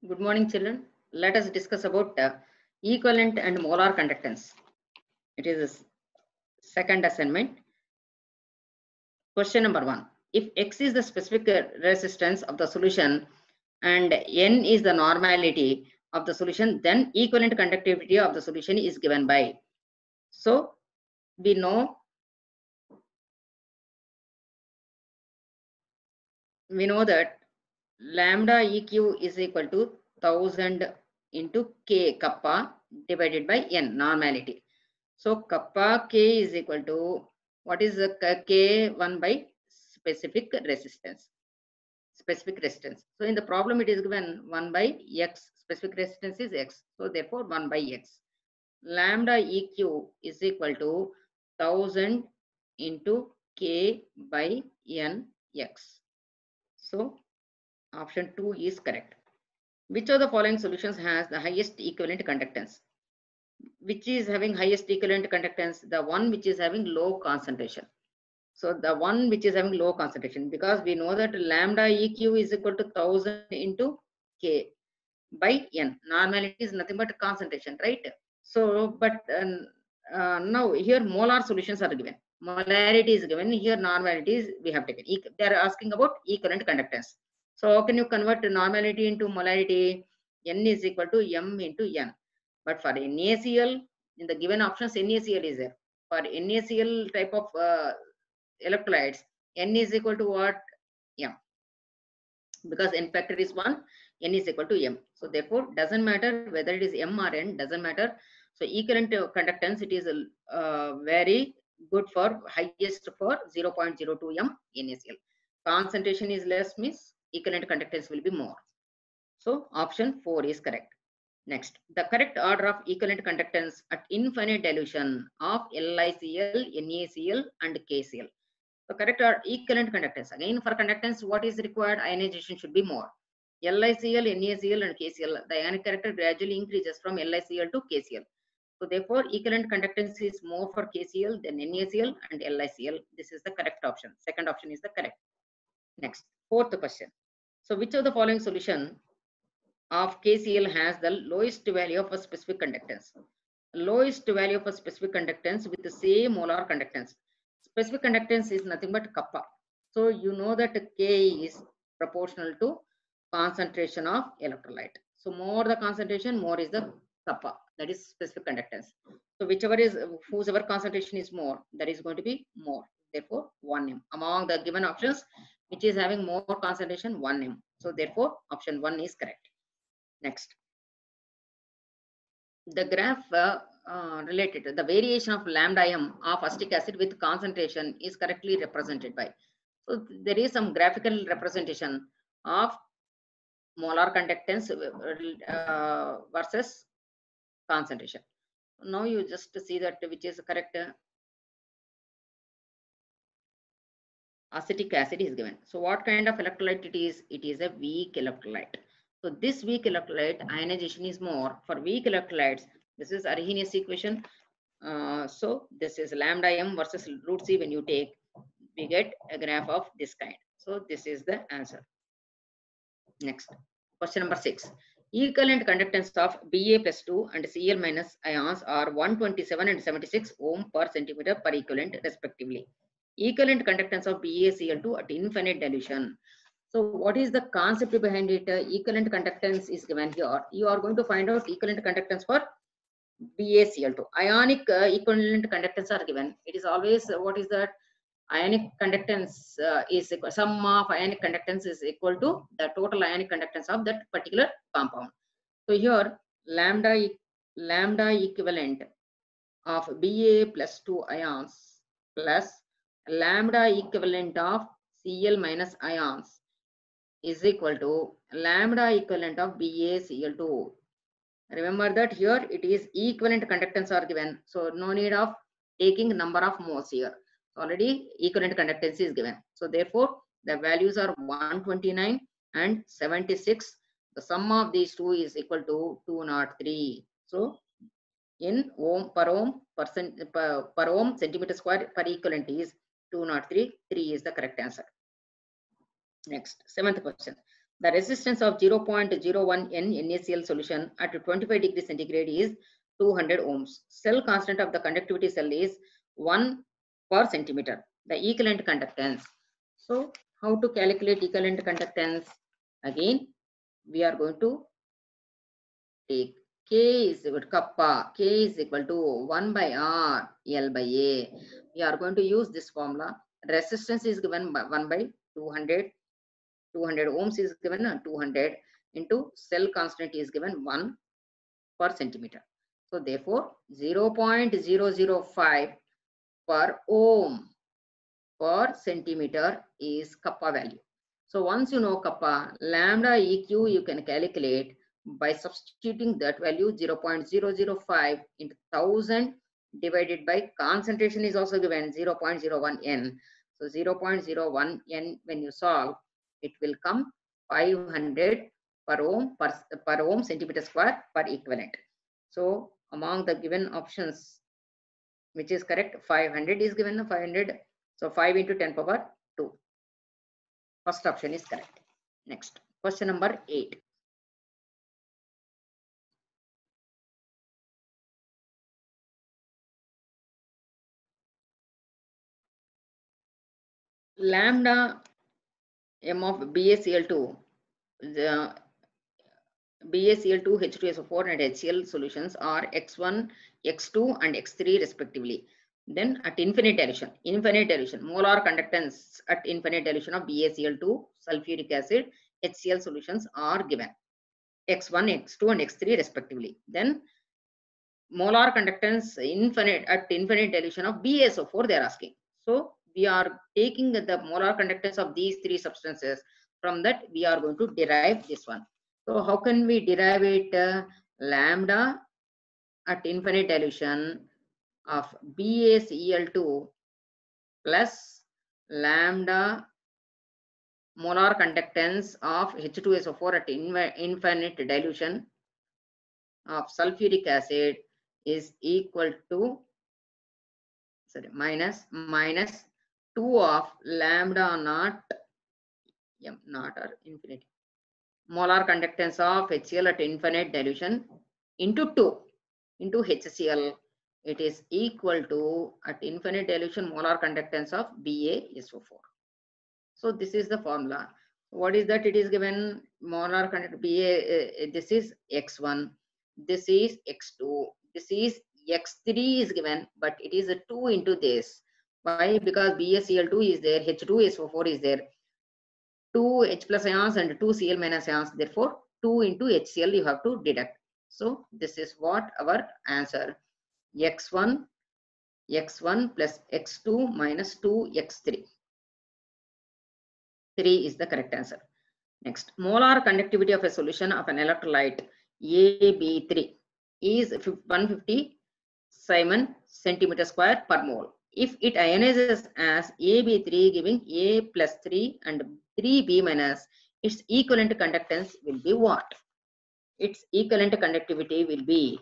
Good morning, children. Let us discuss about equivalent and molar conductance. It is the second assignment. Question number 1. If X is the specific resistance of the solution and N is the normality of the solution, then equivalent conductivity of the solution is given by. So we know that lambda EQ is equal to 1000 into K kappa divided by N, normality. So kappa K is equal to, what is the K? 1 by specific resistance. So in the problem it is given 1 by X. Specific resistance is X. So therefore 1 by X. Lambda EQ is equal to 1000 into K by N X. So option 2 is correct. Which of the following solutions has the highest equivalent conductance? Which is having highest equivalent conductance? The one which is having low concentration. So the one which is having low concentration, because we know that lambda EQ is equal to 1000 into K by N. Normality is nothing but concentration, right? So, but now here molar solutions are given. Molarity is given. Here normalities we have taken. They are asking about equivalent conductance. So how can you convert normality into molarity? N is equal to M into N. But for NaCl, in the given options, NaCl is there. For NaCl type of electrolytes, N is equal to what? M. Because N factor is 1, N is equal to M. So therefore, doesn't matter whether it is M or N, doesn't matter. So equivalent conductance, it is very good for highest for 0.02 M NaCl. Concentration is less, means equivalent conductance will be more. So option 4 is correct. Next, the correct order of equivalent conductance at infinite dilution of LiCl, NaCl and KCl. The correct or equivalent conductance. Again, for conductance, what is required? Ionization should be more. LiCl, NaCl and KCl, the ionic character gradually increases from LiCl to KCl. So therefore, equivalent conductance is more for KCl than NaCl and LiCl. This is the correct option. Second option is the correct. Next, fourth question. So which of the following solution of KCl has the lowest value of a specific conductance? Lowest value of a specific conductance with the same molar conductance. Specific conductance is nothing but kappa. So you know that K is proportional to concentration of electrolyte. So more the concentration, more is the kappa. That is specific conductance. So whichever is, whosever concentration is more, that is going to be more. Therefore 1M. Among the given options, which is having more concentration, 1M. So therefore option 1 is correct. Next, the graph related to the variation of lambda M of acetic acid with concentration is correctly represented by. So there is some graphical representation of molar conductance versus concentration. Now you just see that which is correct. Acetic acid is given. So what kind of electrolyte it is? It is a weak electrolyte. So this weak electrolyte ionization is more. For weak electrolytes, this is Arrhenius equation. So this is lambda M versus root C. When you take, we get a graph of this kind. So this is the answer. Next, question number 6. Equivalent conductance of Ba plus 2 and Cl minus ions are 127 and 76 ohm per centimeter per equivalent respectively. Equivalent conductance of BaCl2 at infinite dilution. So what is the concept behind it? Equivalent conductance is given here. You are going to find out equivalent conductance for BaCl2. Ionic equivalent conductance are given. It is always, what is that? Ionic conductance is equal, sum of ionic conductance is equal to the total ionic conductance of that particular compound. So here lambda equivalent of Ba plus 2 ions plus lambda equivalent of Cl minus ions is equal to lambda equivalent of BaCl2. Remember that here it is equivalent conductance are given, so no need of taking number of moles here. So already equivalent conductance is given. So therefore the values are 129 and 76. The sum of these two is equal to 203. So in ohm per ohm per ohm centimeter square per equivalent is 203. 3 is the correct answer. Next, seventh question. The resistance of 0.01 N NaCl solution at 25 degrees centigrade is 200 ohms. Cell constant of the conductivity cell is 1 per centimeter. The equivalent conductance. So how to calculate equivalent conductance? Again, we are going to take K is equal to kappa. K is equal to 1 by R L by A. We are going to use this formula. Resistance is given by 1 by 200. 200 ohms is given 200 into cell constant is given 1 per centimeter. So therefore 0.005 per ohm per centimeter is kappa value. So once you know kappa, lambda EQ you can calculate by substituting that value 0.005 into 1000 divided by concentration is also given 0.01 N. So 0.01 N when you solve, it will come 500 per ohm centimeter square per equivalent. So among the given options, which is correct, 500 is given, 500. So 5 into 10 power 2. First option is correct. Next, question number 8. Lambda M of BaCl2, the BaCl2, H2SO4 and HCl solutions are X1, X2 and X3 respectively. Then at infinite dilution, molar conductance at infinite dilution of BaCl2, sulfuric acid, HCl solutions are given. X1, X2 and X3 respectively. Then molar conductance at infinite dilution of BaSO4 they are asking. So we are taking the molar conductance of these three substances. From that we are going to derive this one. So how can we derive it? Lambda at infinite dilution of BaCl2 plus lambda molar conductance of H2SO4 at infinite dilution of sulfuric acid is equal to minus 2 of lambda naught m naught or infinity molar conductance of HCl at infinite dilution into 2 into HCl. It is equal to at infinite dilution molar conductance of BaSO4. So this is the formula. What is that? It is given molar conductance this is X1, this is X2, this is X3 is given, but it is a 2 into this. Why? Because BaCl2 is there, H2SO4 is there, 2 H plus ions and 2 Cl minus ions. Therefore, 2 into HCl you have to deduct. So this is what our answer. X1 plus X2 minus 2 X3. 3 is the correct answer. Next, molar conductivity of a solution of an electrolyte AB3 is 150 Simon centimeter square per mole. If it ionizes as AB3 giving A plus 3 and 3B minus, its equivalent conductance will be what? Its equivalent conductivity will be.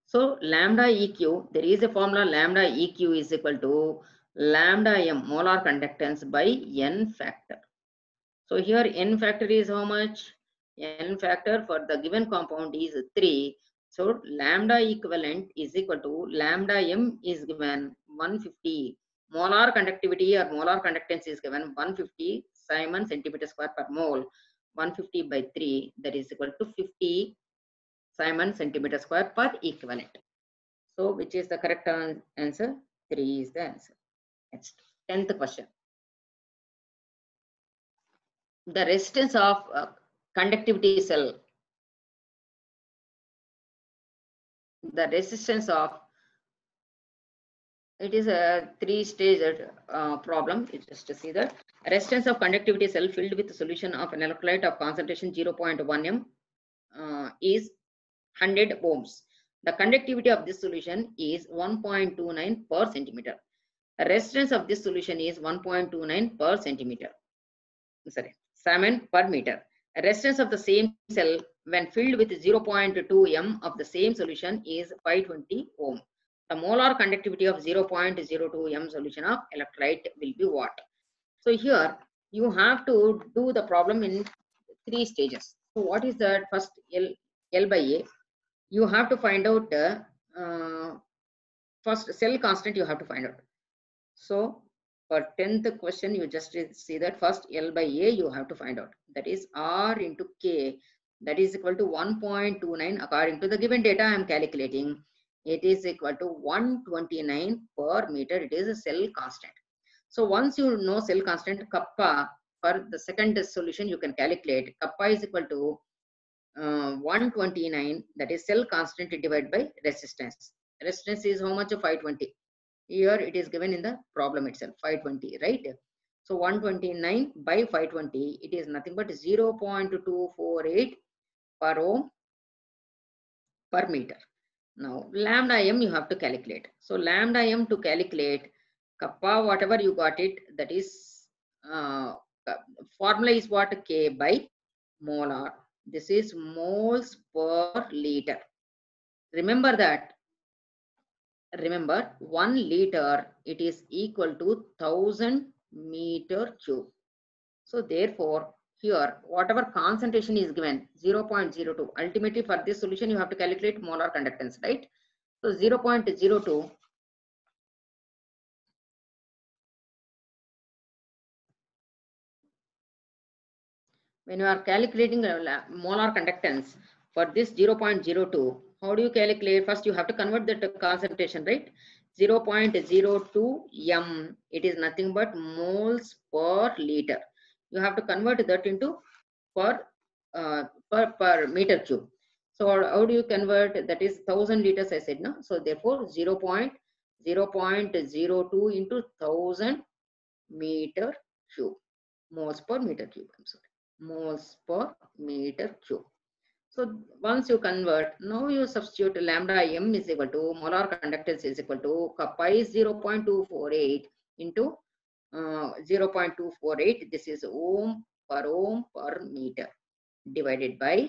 So lambda EQ, there is a formula lambda EQ is equal to lambda M molar conductance by N factor. So here N factor is how much? N factor for the given compound is 3. So lambda equivalent is equal to lambda M is given 150. Molar conductivity or molar conductance is given 150 Simon centimeter square per mole. 150 by 3, that is equal to 50 Simon centimeter square per equivalent. So which is the correct answer? 3 is the answer. Next, 10th question. The resistance of conductivity cell. The resistance of, it is a 3-stage problem. It's just to see that resistance of conductivity cell filled with solution of an electrolyte of concentration 0.1 m is 100 ohms. The conductivity of this solution is 1.29 per centimeter. The resistance of this solution is 1.29 per centimeter. Sorry, Simon per meter. The resistance of the same cell when filled with 0.2 m of the same solution is 520 ohm. The molar conductivity of 0.02 m solution of electrolyte will be what? So here you have to do the problem in 3 stages. So what is that? First, L by A. You have to find out first cell constant you have to find out. So for 10th question, you just see that first L by A you have to find out. That is R into K, that is equal to 1.29 according to the given data I am calculating. It is equal to 129 per meter. It is a cell constant. So once you know cell constant kappa, for the second solution you can calculate kappa is equal to 129, that is cell constant divided by resistance. Resistance is how much? 520. Here it is given in the problem itself, 520, right? So 129 by 520, it is nothing but 0.248 per ohm per meter. Now lambda m you have to calculate. So lambda m to calculate kappa, whatever you got it, that is formula is what? K by molar. This is moles per liter. Remember that. Remember, 1 liter, it is equal to 1000 meter cube. So therefore, here, whatever concentration is given, 0.02. Ultimately, for this solution, you have to calculate molar conductance, right? So 0.02. When you are calculating molar conductance for this 0.02, how do you calculate? First, you have to convert that concentration, right? 0.02 m, it is nothing but moles per liter. You have to convert that into per meter cube. So how do you convert? That is 1000 liters, I said, no? So therefore 0.02 into 1000 meter cube, moles per meter cube. I'm sorry, moles per meter cube. So once you convert, now you substitute lambda m is equal to molar conductance is equal to kappa is 0.248 into 0.248. This is ohm per meter divided by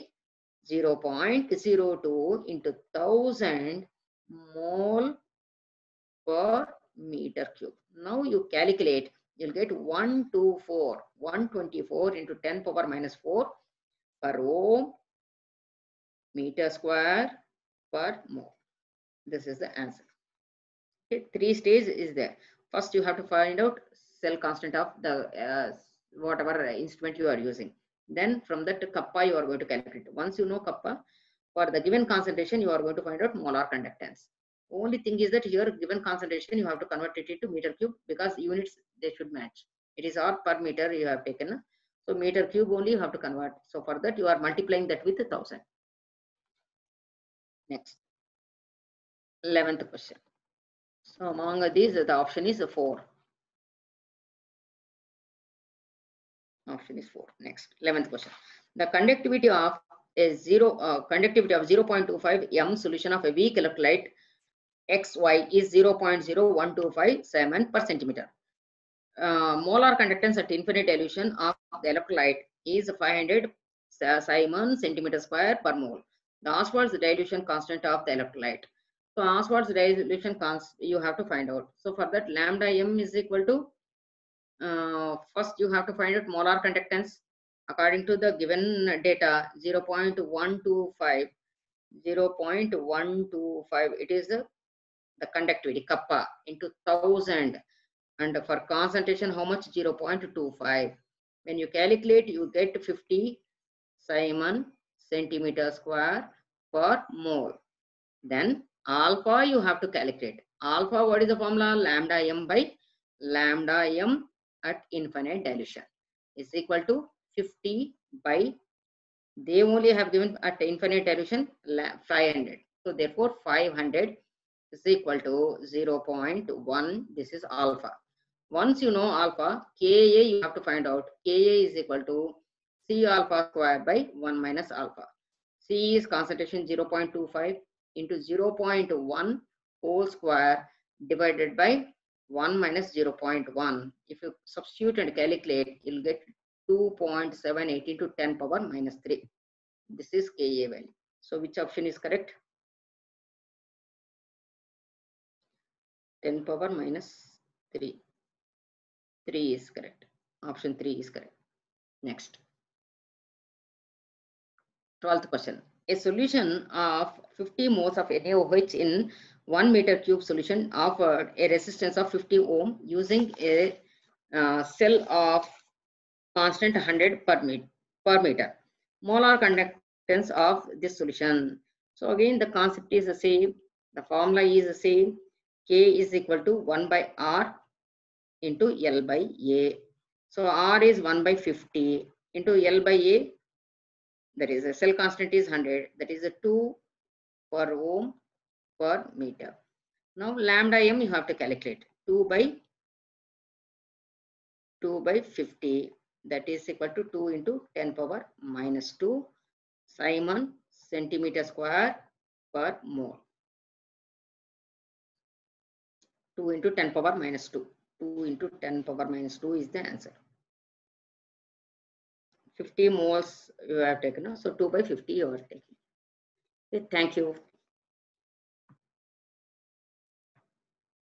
0.02 into 1000 mole per meter cube. Now you calculate, you'll get 124 into 10 power minus 4 per ohm meter square per mole. This is the answer. Okay, 3 stages is there. First, you have to find out cell constant of the whatever instrument you are using. Then from that kappa you are going to calculate. Once you know kappa, for the given concentration you are going to find out molar conductance. Only thing is that here given concentration you have to convert it into meter cube because units they should match. It is R per meter you have taken. So meter cube only you have to convert. So for that you are multiplying that with 1000. Next, 11th question. So among these the option is 4. Option is 4. Next, 11th question. The conductivity of a 0.25 m solution of a weak electrolyte XY is 0.0125 Siemens per centimeter. Molar conductance at infinite dilution of the electrolyte is 500 Siemens centimeter square per mole. The Ostwald's dilution constant of the electrolyte. So Ostwald's dilution constant you have to find out. So for that lambda m is equal to first you have to find out molar conductance according to the given data 0.125. It is the conductivity kappa into 1000, and for concentration how much? 0.25. When you calculate you get 50 Siemens centimeter square per mole. Then alpha you have to calculate. Alpha, what is the formula? Lambda m by lambda m at infinite dilution is equal to 50 by, they only have given at infinite dilution 500. So therefore 500 is equal to 0.1. This is alpha. Once you know alpha, Ka you have to find out. Ka is equal to C alpha square by 1 minus alpha. C is concentration 0.25 into 0.1 whole square divided by 1 minus 0.1. If you substitute and calculate, you'll get 2.78 into 10 power minus 3. This is Ka value. So which option is correct? 10 power minus 3. 3 is correct. Option 3 is correct. Next. 12th question. A solution of 50 moles of NaOH in 1 meter cube solution offered a resistance of 50 ohm using a cell of constant 100 per meter. Molar conductance of this solution. So again, the concept is the same. The formula is the same. K is equal to 1 by R into L by A. So R is 1 by 50 into L by A. That is a cell constant is 100. That is a 2 per ohm per meter. Now lambda m you have to calculate 2 by 50. That is equal to 2 into 10 power minus 2 Simon centimeter square per mole. 2 into 10 power minus 2. 2 into 10 power minus 2 is the answer. 50 moles you have taken. So 2 by 50 you are taking. Okay, thank you.